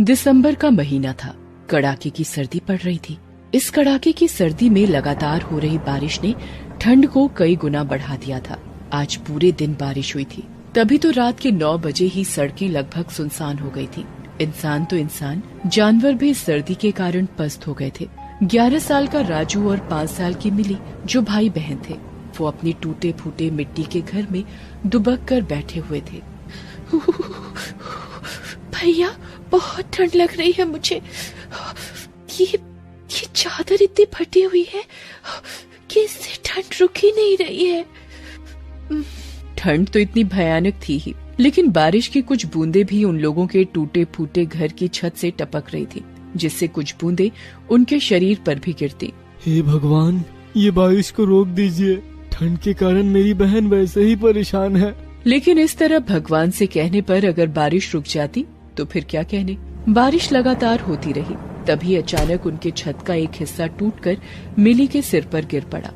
दिसंबर का महीना था। कड़ाके की सर्दी पड़ रही थी। इस कड़ाके की सर्दी में लगातार हो रही बारिश ने ठंड को कई गुना बढ़ा दिया था। आज पूरे दिन बारिश हुई थी। तभी तो रात के 9 बजे ही सड़कें लगभग सुनसान हो गई थी। इंसान तो इंसान, जानवर भी सर्दी के कारण पस्त हो गए थे। 11 साल का राजू और 5 साल की मिली, जो भाई बहन थे, वो अपने टूटे फूटे मिट्टी के घर में दुबक कर बैठे हुए थे। भैया, बहुत ठंड लग रही है मुझे। ये चादर इतनी फटी हुई है कि इससे ठंड रुक ही नहीं रही है। ठंड तो इतनी भयानक थी ही, लेकिन बारिश की कुछ बूंदें भी उन लोगों के टूटे फूटे घर की छत से टपक रही थी, जिससे कुछ बूंदें उनके शरीर पर भी गिरती। हे भगवान, ये बारिश को रोक दीजिए। ठंड के कारण मेरी बहन वैसे ही परेशान है। लेकिन इस तरह भगवान से कहने पर अगर बारिश रुक जाती तो फिर क्या कहने। बारिश लगातार होती रही। तभी अचानक उनके छत का एक हिस्सा टूटकर मिली के सिर पर गिर पड़ा।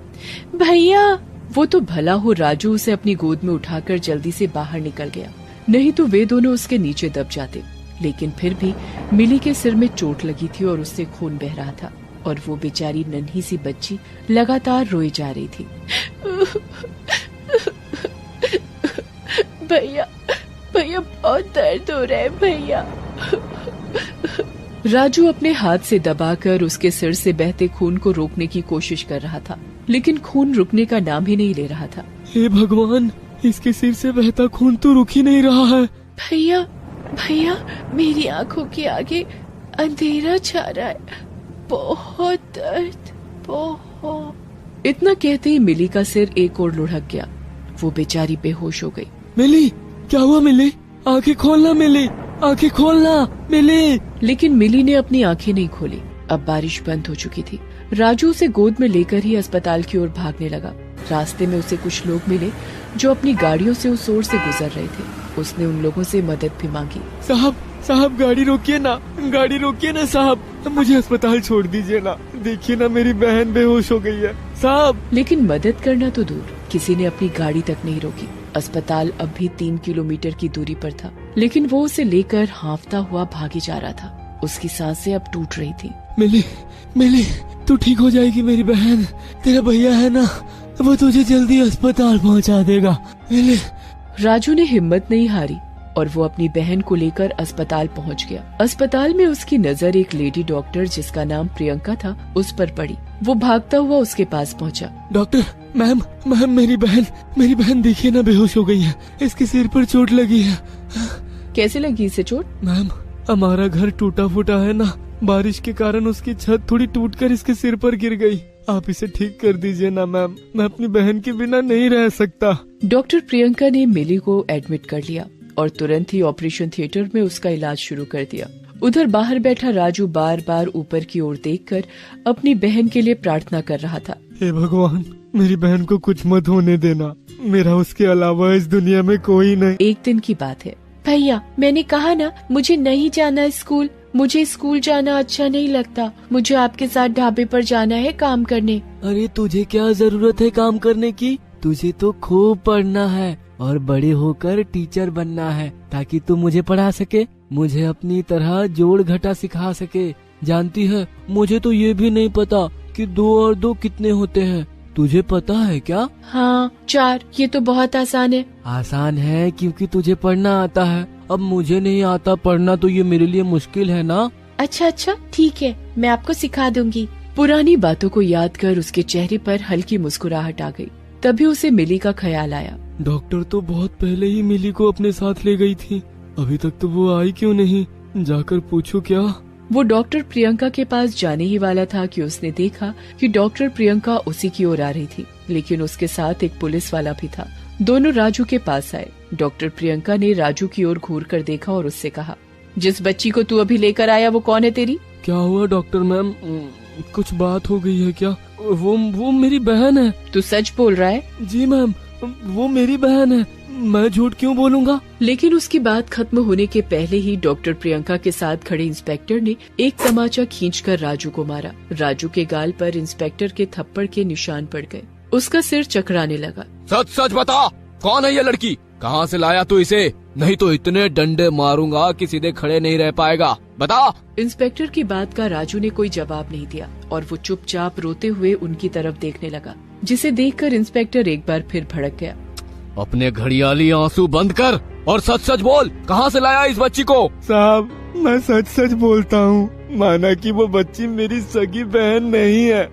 भैया! वो तो भला हो राजू उसे अपनी गोद में उठाकर जल्दी से बाहर निकल गया, नहीं तो वे दोनों उसके नीचे दब जाते। लेकिन फिर भी मिली के सिर में चोट लगी थी और उससे खून बह रहा था, और वो बेचारी नन्ही सी बच्ची लगातार रोई जा रही थी। भैया, भैया, बहुत दर्द हो रहा है भैया। राजू अपने हाथ से दबाकर उसके सिर से बहते खून को रोकने की कोशिश कर रहा था, लेकिन खून रुकने का नाम ही नहीं ले रहा था। हे भगवान, इसके सिर से बहता खून तो रुक ही नहीं रहा है। भैया, भैया, मेरी आंखों के आगे अंधेरा छा रहा है। बहुत दर्द, बहुत। इतना कहते ही मिली का सिर एक ओर लुढ़क गया। वो बेचारी बेहोश हो गई। मिली, क्या हुआ मिली? आंखें खोलना मिली, आंखें खोलना मिली। लेकिन मिली ने अपनी आंखें नहीं खोली। अब बारिश बंद हो चुकी थी। राजू उसे गोद में लेकर ही अस्पताल की ओर भागने लगा। रास्ते में उसे कुछ लोग मिले जो अपनी गाड़ियों से उस ओर से गुजर रहे थे। उसने उन लोगों से मदद भी मांगी। साहब, गाड़ी रोकिए ना, गाड़ी रोकिए ना साहब, मुझे अस्पताल छोड़ दीजिए ना। देखिए ना, मेरी बहन बेहोश हो गई है साहब। लेकिन मदद करना तो दूर, किसी ने अपनी गाड़ी तक नहीं रोकी। अस्पताल अब भी 3 किलोमीटर की दूरी पर था, लेकिन वो उसे लेकर हाँफता हुआ भागे जा रहा था। उसकी सांसें अब टूट रही थी। मिली, तू ठीक हो जाएगी मेरी बहन। तेरा भैया है ना, वो तुझे जल्दी अस्पताल पहुंचा देगा। मिली। राजू ने हिम्मत नहीं हारी और वो अपनी बहन को लेकर अस्पताल पहुंच गया। अस्पताल में उसकी नजर एक लेडी डॉक्टर, जिसका नाम प्रियंका था, उस पर पड़ी। वो भागता हुआ उसके पास पहुंचा। डॉक्टर, मैम, मेरी बहन देखिए ना, बेहोश हो गई है। इसके सिर पर चोट लगी है। कैसे लगी इसे चोट? मैम, हमारा घर टूटा फूटा है ना, बारिश के कारण उसकी छत थोड़ी टूटकर इसके सिर पर गिर गई। आप इसे ठीक कर दीजिए ना मैम, मैं अपनी बहन के बिना नहीं रह सकता। डॉक्टर प्रियंका ने मिली को एडमिट कर लिया और तुरंत ही ऑपरेशन थिएटर में उसका इलाज शुरू कर दिया। उधर बाहर बैठा राजू बार बार ऊपर की ओर देखकर अपनी बहन के लिए प्रार्थना कर रहा था। हे भगवान, मेरी बहन को कुछ मत होने देना। मेरा उसके अलावा इस दुनिया में कोई नहीं। एक दिन की बात है। भैया, मैंने कहा ना, मुझे नहीं जाना स्कूल। मुझे स्कूल जाना अच्छा नहीं लगता। मुझे आपके साथ ढाबे पर जाना है काम करने। अरे तुझे क्या जरूरत है काम करने की? तुझे तो खूब पढ़ना है और बड़े होकर टीचर बनना है, ताकि तू मुझे पढ़ा सके, मुझे अपनी तरह जोड़ घटा सिखा सके। जानती है, मुझे तो ये भी नहीं पता कि 2 और 2 कितने होते हैं। तुझे पता है क्या? हाँ, 4। ये तो बहुत आसान है। आसान है क्योंकि तुझे पढ़ना आता है। अब मुझे नहीं आता पढ़ना, तो ये मेरे लिए मुश्किल है ना। अच्छा, ठीक है, मैं आपको सिखा दूंगी। पुरानी बातों को याद कर उसके चेहरे पर हल्की मुस्कुराहट आ गई। तभी उसे मिली का ख्याल आया। डॉक्टर तो बहुत पहले ही मिली को अपने साथ ले गई थी, अभी तक तो वो आई क्यों नहीं? जाकर पूछूं क्या? वो डॉक्टर प्रियंका के पास जाने ही वाला था कि उसने देखा कि डॉक्टर प्रियंका उसी की ओर आ रही थी, लेकिन उसके साथ एक पुलिस वाला भी था। दोनों राजू के पास आए। डॉक्टर प्रियंका ने राजू की ओर घूर कर देखा और उससे कहा, जिस बच्ची को तू अभी लेकर आया वो कौन है तेरी? क्या हुआ डॉक्टर मैम, कुछ बात हो गई है क्या? वो मेरी बहन है। तू सच बोल रहा है? जी मैम, वो मेरी बहन है, मैं झूठ क्यों बोलूँगा? लेकिन उसकी बात खत्म होने के पहले ही डॉक्टर प्रियंका के साथ खड़े इंस्पेक्टर ने एक तमाचा खींचकर राजू को मारा। राजू के गाल पर इंस्पेक्टर के थप्पड़ के निशान पड़ गए। उसका सिर चकराने लगा। सच सच बता, कौन है ये लड़की? कहाँ से लाया तू इसे? नहीं तो इतने डंडे मारूंगा कि सीधे खड़े नहीं रह पाएगा। बता। इंस्पेक्टर की बात का राजू ने कोई जवाब नहीं दिया और वो चुपचाप रोते हुए उनकी तरफ देखने लगा, जिसे देखकर इंस्पेक्टर एक बार फिर भड़क गया। अपने घड़ियाली आंसू बंद कर और सच सच बोल, कहाँ से लाया इस बच्ची को? साहब, मैं सच सच बोलता हूँ। माना कि वो बच्ची मेरी सगी बहन नहीं है,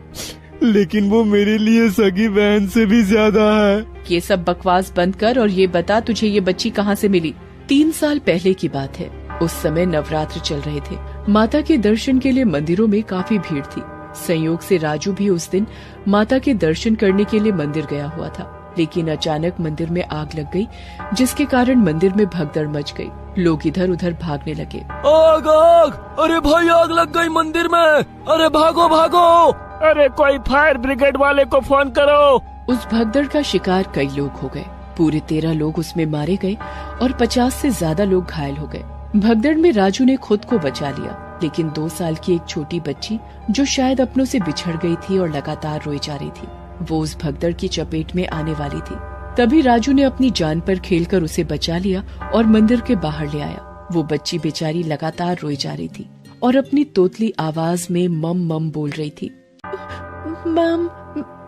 लेकिन वो मेरे लिए सगी बहन से भी ज्यादा है। ये सब बकवास बंद कर और ये बता तुझे ये बच्ची कहाँ से मिली? 3 साल पहले की बात है। उस समय नवरात्र चल रहे थे। माता के दर्शन के लिए मंदिरों में काफी भीड़ थी। संयोग से राजू भी उस दिन माता के दर्शन करने के लिए मंदिर गया हुआ था, लेकिन अचानक मंदिर में आग लग गई, जिसके कारण मंदिर में भगदड़ मच गई। लोग इधर उधर भागने लगे। आग आग! अरे भाई, आग लग गई मंदिर में! अरे भागो भागो! अरे कोई फायर ब्रिगेड वाले को फोन करो। उस भगदड़ का शिकार कई लोग हो गए। पूरे 13 लोग उसमें मारे गए और 50 से ज्यादा लोग घायल हो गए। भगदड़ में राजू ने खुद को बचा लिया, लेकिन 2 साल की एक छोटी बच्ची जो शायद अपनों से बिछड़ गई थी और लगातार रोई जा रही थी, वो उस भगदड़ की चपेट में आने वाली थी। तभी राजू ने अपनी जान पर खेलकर उसे बचा लिया और मंदिर के बाहर ले आया। वो बच्ची बेचारी लगातार रोई जा रही थी और अपनी तोतली आवाज में मम मम बोल रही थी। मम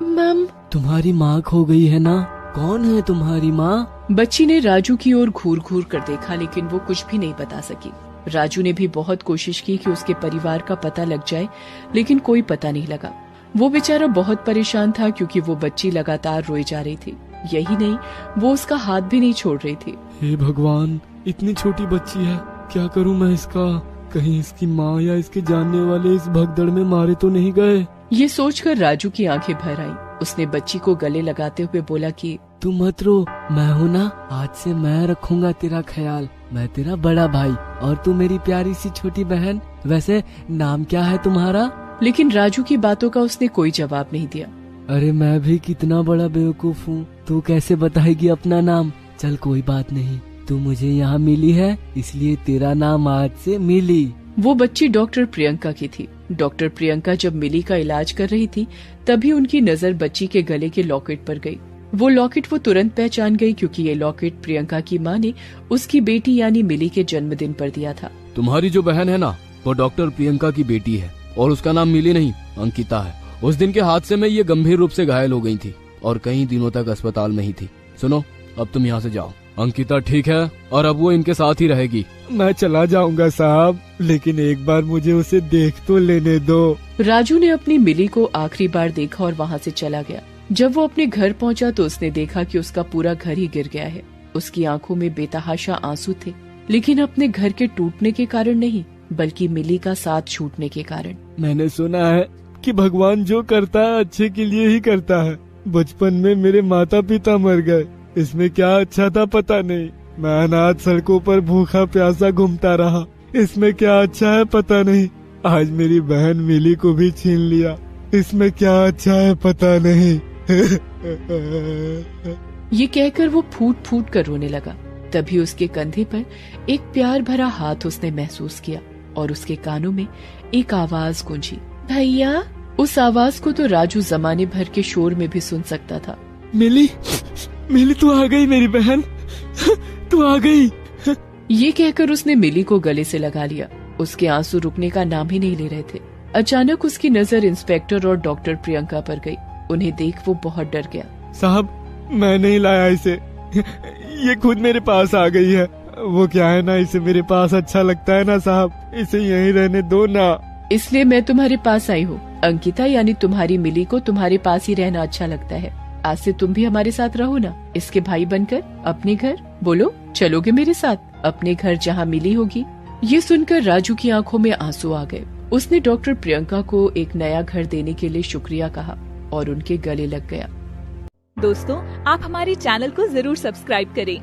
मम। तुम्हारी माँ खो गई है ना? कौन है तुम्हारी माँ? बच्ची ने राजू की ओर घूर घूर कर देखा, लेकिन वो कुछ भी नहीं बता सकी। राजू ने भी बहुत कोशिश की कि उसके परिवार का पता लग जाए, लेकिन कोई पता नहीं लगा। वो बेचारा बहुत परेशान था क्योंकि वो बच्ची लगातार रोई जा रही थी। यही नहीं, वो उसका हाथ भी नहीं छोड़ रही थी। हे भगवान, इतनी छोटी बच्ची है, क्या करूं मैं इसका? कहीं इसकी माँ या इसके जानने वाले इस भगदड़ में मारे तो नहीं गए? ये सोचकर राजू की आंखें भर आईं। उसने बच्ची को गले लगाते हुए बोला कि तू मत रो, मैं हूँ ना, आज से मैं रखूंगा तेरा ख्याल। मैं तेरा बड़ा भाई और तू मेरी प्यारी सी छोटी बहन। वैसे नाम क्या है तुम्हारा? लेकिन राजू की बातों का उसने कोई जवाब नहीं दिया। अरे मैं भी कितना बड़ा बेवकूफ हूँ, तू कैसे बताएगी अपना नाम? चल कोई बात नहीं, तू मुझे यहाँ मिली है, इसलिए तेरा नाम आज से मिली। वो बच्ची डॉक्टर प्रियंका की थी। डॉक्टर प्रियंका जब मिली का इलाज कर रही थी, तभी उनकी नजर बच्ची के गले के लॉकेट पर गई। वो लॉकेट वो तुरंत पहचान गई, क्योंकि ये लॉकेट प्रियंका की माँ ने उसकी बेटी यानी मिली के जन्मदिन पर दिया था। तुम्हारी जो बहन है ना, वो डॉक्टर प्रियंका की बेटी है और उसका नाम मिली नहीं, अंकिता है। उस दिन के हादसे में ये गंभीर रूप से घायल हो गई थी और कई दिनों तक अस्पताल में ही थी। सुनो, अब तुम यहाँ से जाओ। अंकिता ठीक है और अब वो इनके साथ ही रहेगी। मैं चला जाऊंगा साहब, लेकिन एक बार मुझे उसे देख तो लेने दो। राजू ने अपनी मिली को आखिरी बार देखा और वहाँ से चला गया। जब वो अपने घर पहुँचा तो उसने देखा कि उसका पूरा घर ही गिर गया है। उसकी आंखों में बेतहाशा आंसू थे, लेकिन अपने घर के टूटने के कारण नहीं, बल्कि मिली का साथ छूटने के कारण। मैंने सुना है कि भगवान जो करता है अच्छे के लिए ही करता है। बचपन में मेरे माता पिता मर गए, इसमें क्या अच्छा था पता नहीं। मैं अनाथ सड़कों पर भूखा प्यासा घूमता रहा, इसमें क्या अच्छा है पता नहीं। आज मेरी बहन मिली को भी छीन लिया, इसमें क्या अच्छा है पता नहीं। ये कहकर वो फूट फूट कर रोने लगा। तभी उसके कंधे पर एक प्यार भरा हाथ उसने महसूस किया और उसके कानों में एक आवाज गूंजी, भैया। उस आवाज को तो राजू जमाने भर के शोर में भी सुन सकता था। मिली, मिली तू आ गई मेरी बहन, तू आ गई। ये कहकर उसने मिली को गले से लगा लिया। उसके आंसू रुकने का नाम ही नहीं ले रहे थे। अचानक उसकी नजर इंस्पेक्टर और डॉक्टर प्रियंका पर गई। उन्हें देख वो बहुत डर गया। साहब, मैं नहीं लाया इसे, ये खुद मेरे पास आ गई है। वो क्या है ना, इसे मेरे पास अच्छा लगता है ना साहब, इसे यहीं रहने दो ना। इसलिए मैं तुम्हारे पास आई हूँ। अंकिता यानी तुम्हारी मिली को तुम्हारे पास ही रहना अच्छा लगता है। आज से तुम भी हमारे साथ रहो ना, इसके भाई बनकर अपने घर। बोलो, चलोगे मेरे साथ अपने घर जहाँ मिली होगी? ये सुनकर राजू की आंखों में आंसू आ गए। उसने डॉक्टर प्रियंका को एक नया घर देने के लिए शुक्रिया कहा और उनके गले लग गया। दोस्तों, आप हमारे चैनल को जरूर सब्सक्राइब करें